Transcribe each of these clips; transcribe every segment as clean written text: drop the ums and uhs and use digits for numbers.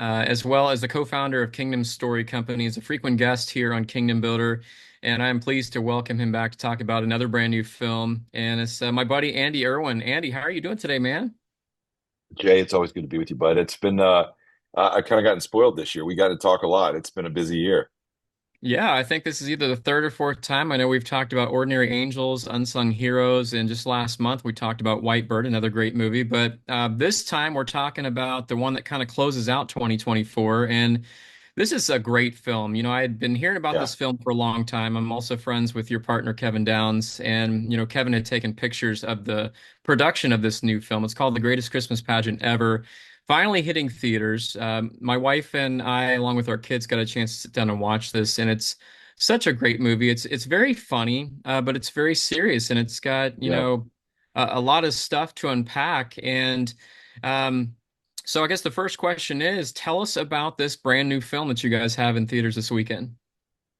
as well as the co-founder of Kingdom Story Company. He's a frequent guest here on Kingdom Builder, and I'm pleased to welcome him back to talk about another brand new film. And it's my buddy Andy Erwin. Andy, how are you doing today, man? Jay, it's always good to be with you, bud. It's been I kind of gotten spoiled this year. We got to talk a lot. It's been a busy year. Yeah, I think this is either the third or fourth time. I know we've talked about Ordinary Angels, Unsung Heroes, and just last month we talked about White Bird, another great movie. But this time we're talking about the one that kind of closes out 2024. And this is a great film. I had been hearing about Yeah. this film for a long time. I'm also friends with your partner, Kevin Downs. And, Kevin had taken pictures of the production of this new film. It's called The Greatest Christmas Pageant Ever. Finally hitting theaters. My wife and I, along with our kids, got a chance to sit down and watch this, and it's such a great movie. It's very funny, but it's very serious, and it's got Yeah. a lot of stuff to unpack. And so I guess the first question is, tell us about this brand new film that you guys have in theaters this weekend.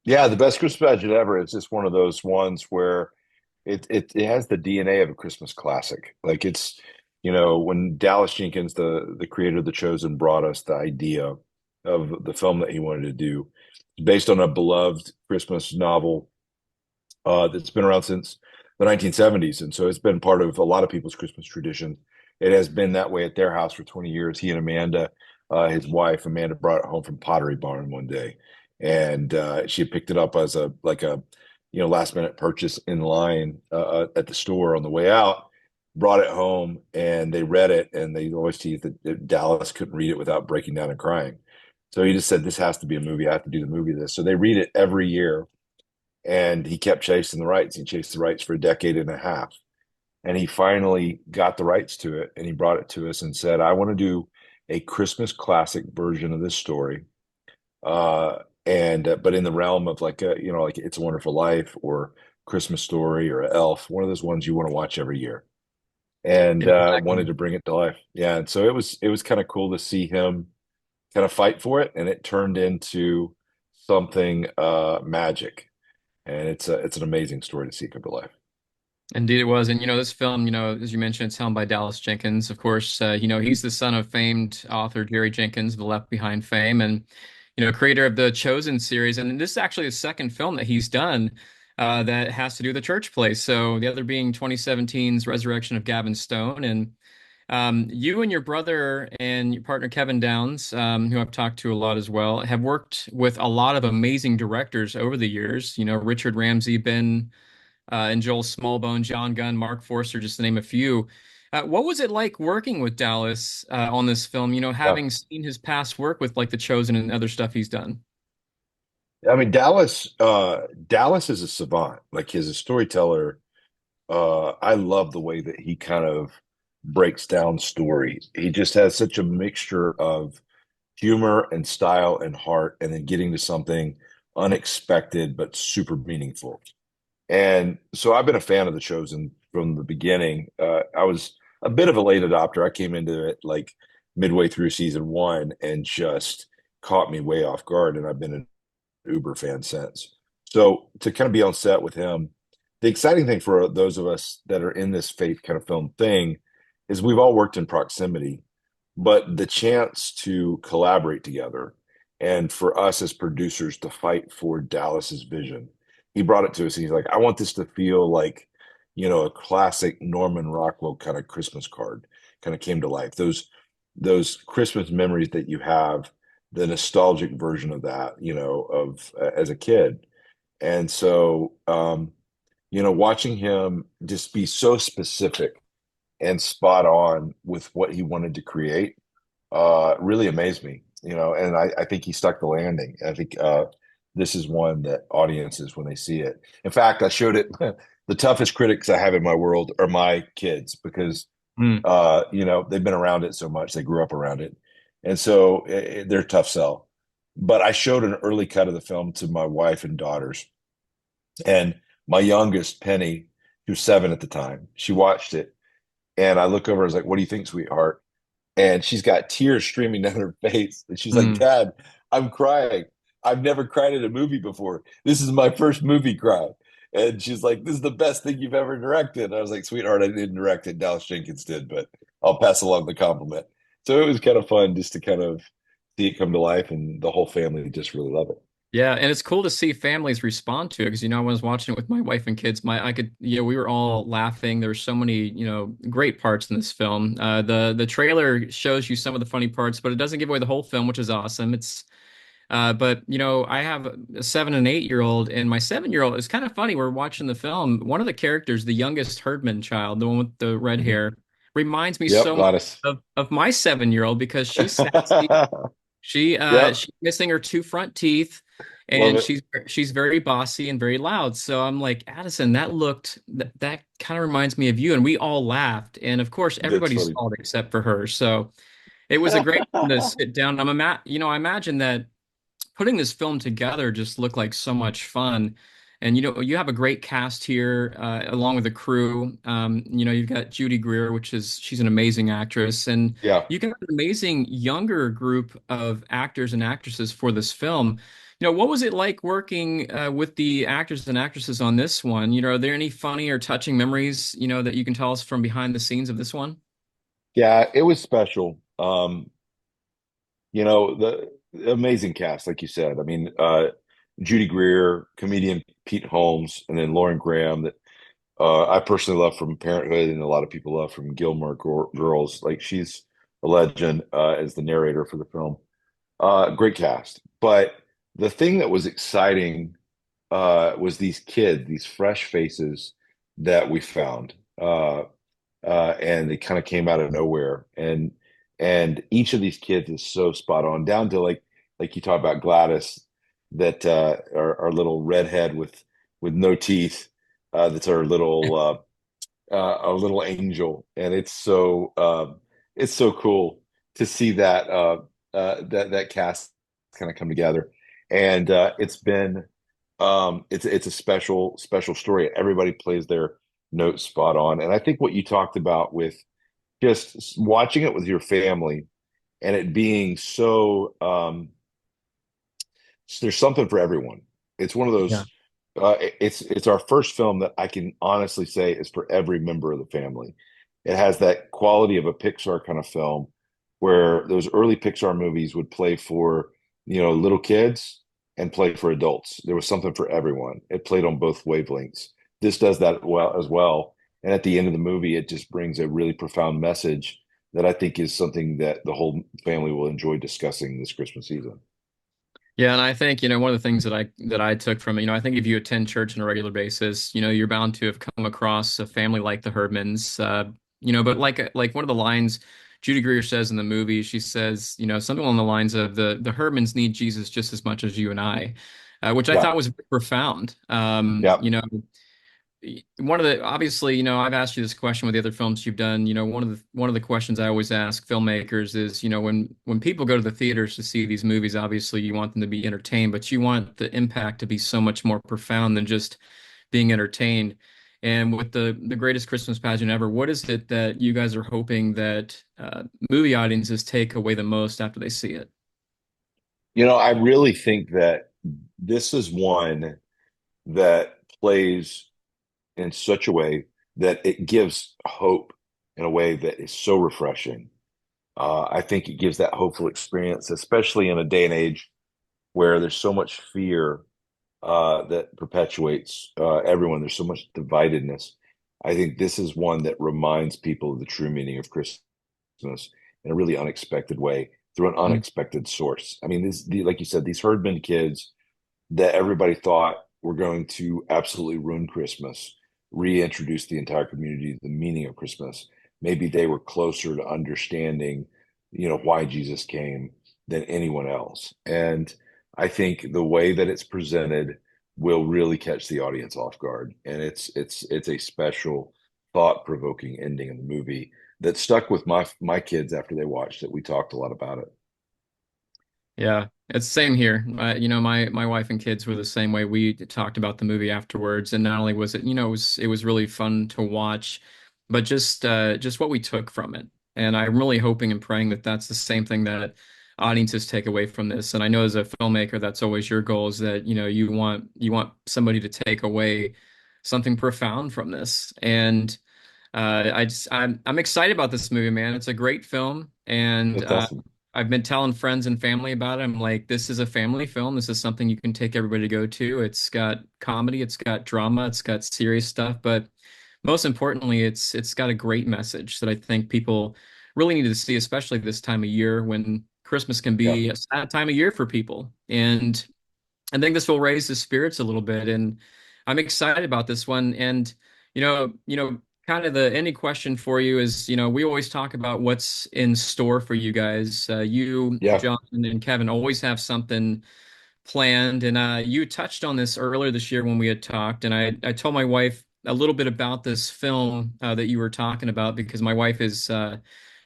Yeah, the best Christmas pageant ever. It's just one of those ones where it has the DNA of a Christmas classic. Like when Dallas Jenkins, the creator of The Chosen, brought us the idea of the film that he wanted to do, based on a beloved Christmas novel that's been around since the 1970s. And so it's been part of a lot of people's Christmas tradition. It has been that way at their house for 20 years. He and Amanda, his wife, Amanda brought it home from Pottery Barn one day. And she had picked it up as a last minute purchase in line at the store on the way out, brought it home, and they read it. And they always teased that Dallas couldn't read it without breaking down and crying. So he just said, "This has to be a movie. I have to do the movie this." So they read it every year, and he kept chasing the rights. He chased the rights for a decade and a half, and he finally got the rights to it, and he brought it to us and said, "I want to do a Christmas classic version of this story, and but in the realm of like It's a Wonderful Life or Christmas Story or Elf, one of those ones you want to watch every year." And wanted Exactly. to bring it to life. Yeah, and so it was kind of cool to see him kind of fight for it, and it turned into something magic, and it's an amazing story to see come to life. Indeed, it was. And, this film, as you mentioned, it's helmed by Dallas Jenkins. Of course, he's the son of famed author Jerry Jenkins, the Left Behind fame, and, creator of the Chosen series. And this is actually the second film that he's done that has to do with the church place. So the other being 2017's Resurrection of Gavin Stone. And you and your brother and your partner Kevin Downs, who I've talked to a lot as well, have worked with a lot of amazing directors over the years. Richard Ramsey, and Joel Smallbone, John Gunn, Mark Forster, just to name a few. What was it like working with Dallas on this film? Yeah. Having seen his past work with like The Chosen and other stuff he's done. I mean, Dallas is a savant. Like, he's a storyteller. I love the way that he kind of breaks down stories. He just has such a mixture of humor and style and heart, and then getting to something unexpected but super meaningful. And so I've been a fan of The Chosen from the beginning. I was a bit of a late adopter. I came into it like midway through season one and just caught me way off guard. And I've been an Uber fan since. So to kind of be on set with him, the exciting thing for those of us that are in this faith kind of film thing is we've all worked in proximity, but the chance to collaborate together and for us as producers to fight for Dallas's vision. He brought it to us and he's like, "I want this to feel like, a classic Norman Rockwell kind of Christmas card kind of came to life. Those Christmas memories that you have, the nostalgic version of that, of as a kid." And so watching him just be so specific and spot on with what he wanted to create really amazed me, and I think he stuck the landing. I think this is one that audiences, when they see it. In fact, I showed it. The toughest critics I have in my world are my kids because, Mm. they've been around it so much. They grew up around it. And so they're a tough sell. But I showed an early cut of the film to my wife and daughters. And my youngest, Penny, who was 7 at the time, she watched it. And I look over, I was like, "What do you think, sweetheart?" And she's got tears streaming down her face. And she's like, Mm. "Dad, I'm crying. I've never cried at a movie before. This is my first movie cry." And she's like, "This is the best thing you've ever directed." And I was like, "Sweetheart, I didn't direct it. Dallas Jenkins did, but I'll pass along the compliment." So it was kind of fun just to kind of see it come to life, and the whole family just really love it. Yeah, and it's cool to see families respond to it because I was watching it with my wife and kids, I could we were all laughing. There were so many great parts in this film. The trailer shows you some of the funny parts, but it doesn't give away the whole film, which is awesome. It's but I have a 7 and 8 year old, and my 7 year old. It's kind of funny. We're watching the film. One of the characters, the youngest Herdman child, the one with the red Mhm. hair, reminds me Yep, so much Gladys. of my 7 year old because she's sassy. Yep, She's missing her two front teeth, love and it. she's very bossy and very loud. So I'm like, Addison, that kind of reminds me of you. And we all laughed, and of course That's everybody funny. saw it except for her. So it was a great one to sit down. I imagine that putting this film together just looked like so much fun. And you have a great cast here, along with the crew. You've got Judy Greer, she's an amazing actress, and Yeah. you got an amazing younger group of actors and actresses for this film. What was it like working with the actors and actresses on this one? Are there any funny or touching memories, that you can tell us from behind the scenes of this one? Yeah, it was special. The amazing cast, like you said. I mean, Judy Greer, comedian Pete Holmes, and then Lauren Graham that I personally love from Parenthood, and a lot of people love from Girls. Like she's a legend as the narrator for the film. Great cast. But the thing that was exciting was these kids, these fresh faces that we found. And they kind of came out of nowhere. And each of these kids is so spot on, down to like you talk about Gladys, that our little redhead with no teeth, that's our little angel, and it's so cool to see that cast kind of come together, and it's a special story. Everybody plays their note spot on, and I think what you talked about with just watching it with your family and it being there's something for everyone. It's one of Yeah. those. It's our first film that I can honestly say is for every member of the family. It has that quality of a Pixar kind of film, where those early Pixar movies would play for little kids and play for adults. There was something for everyone. It played on both wavelengths. This does that well as well. And at the end of the movie, it just brings a really profound message that I think is something that the whole family will enjoy discussing this Christmas season. Yeah, and I think, one of the things that I took from it, I think if you attend church on a regular basis, you're bound to have come across a family like the Herdmans. But like one of the lines Judy Greer says in the movie, she says, something along the lines of the Herdmans need Jesus just as much as you and I, which I Yeah, thought was profound. yeah. One of the obviously, I've asked you this question with the other films you've done. One of the questions I always ask filmmakers is, when people go to the theaters to see these movies, obviously you want them to be entertained, but you want the impact to be so much more profound than just being entertained. And with the greatest Christmas pageant ever, what is it that you guys are hoping that movie audiences take away the most after they see it? I really think that this is one that plays in such a way that it gives hope in a way that is so refreshing. I think it gives that hopeful experience, especially in a day and age where there's so much fear that perpetuates everyone. There's so much dividedness. I think this is one that reminds people of the true meaning of Christmas in a really unexpected way through an Mm. unexpected source. I mean, like you said, these Herdman kids that everybody thought were going to absolutely ruin Christmas, reintroduce the entire community to the meaning of Christmas. Maybe they were closer to understanding, why Jesus came than anyone else. And I think the way that it's presented will really catch the audience off guard. And it's a special, thought-provoking ending of the movie that stuck with my kids after they watched it. We talked a lot about it. Yeah, it's the same here. My wife and kids were the same way. We talked about the movie afterwards, and not only was it, it was really fun to watch, but just what we took from it. And I'm really hoping and praying that that's the same thing that audiences take away from this. And I know as a filmmaker, that's always your goal is that, you want somebody to take away something profound from this. And I'm excited about this movie, man. It's a great film, and That's awesome. I've been telling friends and family about it. I'm like, this is a family film. This is something you can take everybody to go to. It's got comedy, it's got drama, it's got serious stuff, but most importantly, it's got a great message that I think people really need to see, especially this time of year when Christmas can Yeah. be a sad time of year for people. And I think this will raise the spirits a little bit, and I'm excited about this one. And kind of the ending question for you is, we always talk about what's in store for you guys. You, Yeah. Jonathan, and Kevin always have something planned, and you touched on this earlier this year when we had talked, and I told my wife a little bit about this film that you were talking about because my wife is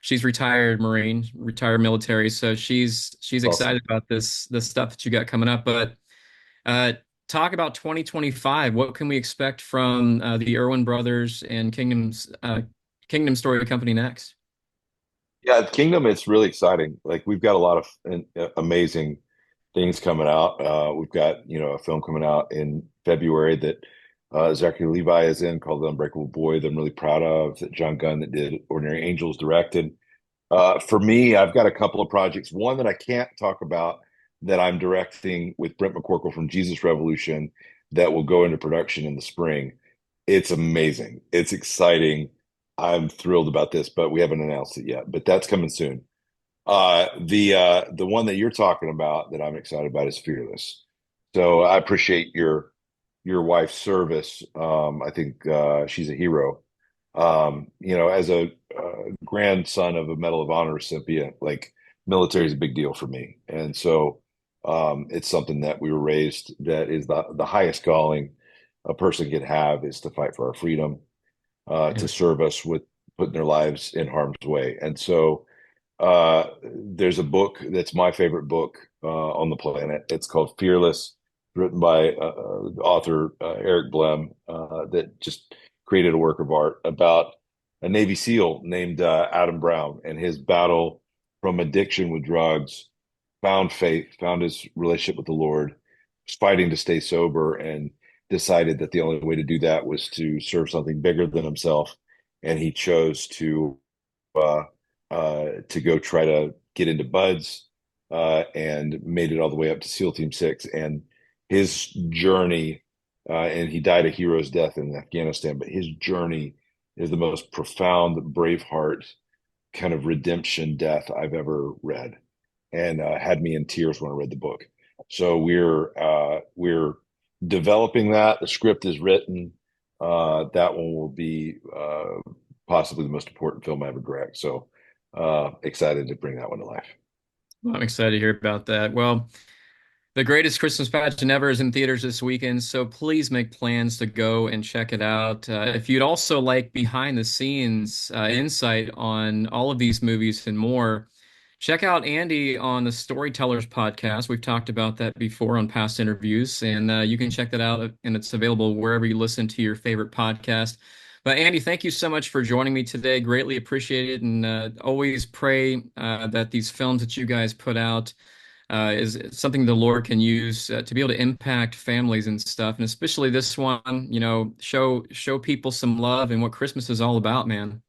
she's retired Marine, retired military, so she's Awesome. excited about this stuff that you got coming up, but. Uh, Talk about 2025. What can we expect from the Erwin brothers and Kingdom Story Company next? Yeah, Kingdom, it's really exciting. Like we've got a lot of amazing things coming out. We've got, a film coming out in February that Zachary Levi is in called The Unbreakable Boy that I'm really proud of, that John Gunn that did Ordinary Angels directed. For me, I've got a couple of projects. One that I can't talk about that I'm directing with Brent McCorkle from Jesus Revolution that will go into production in the spring. It's amazing. It's exciting. I'm thrilled about this, but we haven't announced it yet. But that's coming soon. The one that you're talking about that I'm excited about is Fearless. So I appreciate your wife's service. I think she's a hero. As a grandson of a Medal of Honor recipient, like military is a big deal for me, and so it's something that we were raised that is the highest calling a person can have is to fight for our freedom, Yeah. to serve us with putting their lives in harm's way, and so there's a book that's my favorite book on the planet. It's called Fearless, written by author Eric Blem, that just created a work of art about a Navy SEAL named Adam Brown and his battle from addiction with drugs, found faith, found his relationship with the Lord, was fighting to stay sober, and decided that the only way to do that was to serve something bigger than himself. And he chose uh, to go try to get into Buds, and made it all the way up to SEAL Team 6. And his journey, and he died a hero's death in Afghanistan, but his journey is the most profound Braveheart kind of redemption death I've ever read, and had me in tears when I read the book. So we're developing that. The script is written. That one will be possibly the most important film I ever direct. So excited to bring that one to life. Well, I'm excited to hear about that. Well, the greatest Christmas pageant ever is in theaters this weekend, so please make plans to go and check it out. If you'd also like behind the scenes insight on all of these movies and more, check out Andy on the Storytellers podcast. We've talked about that before on past interviews, and you can check that out, and it's available wherever you listen to your favorite podcast. But Andy, thank you so much for joining me today. Greatly appreciate it, and always pray that these films that you guys put out is something the Lord can use to be able to impact families and stuff, and especially this one, show people some love and what Christmas is all about, man.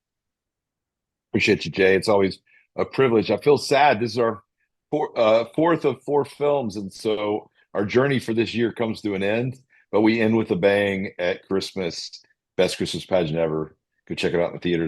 Appreciate you, Jay. It's always a privilege. I feel sad. This is our fourth of four films, and so our journey for this year comes to an end. But we end with a bang at Christmas. Best Christmas pageant ever. Go check it out in the theaters.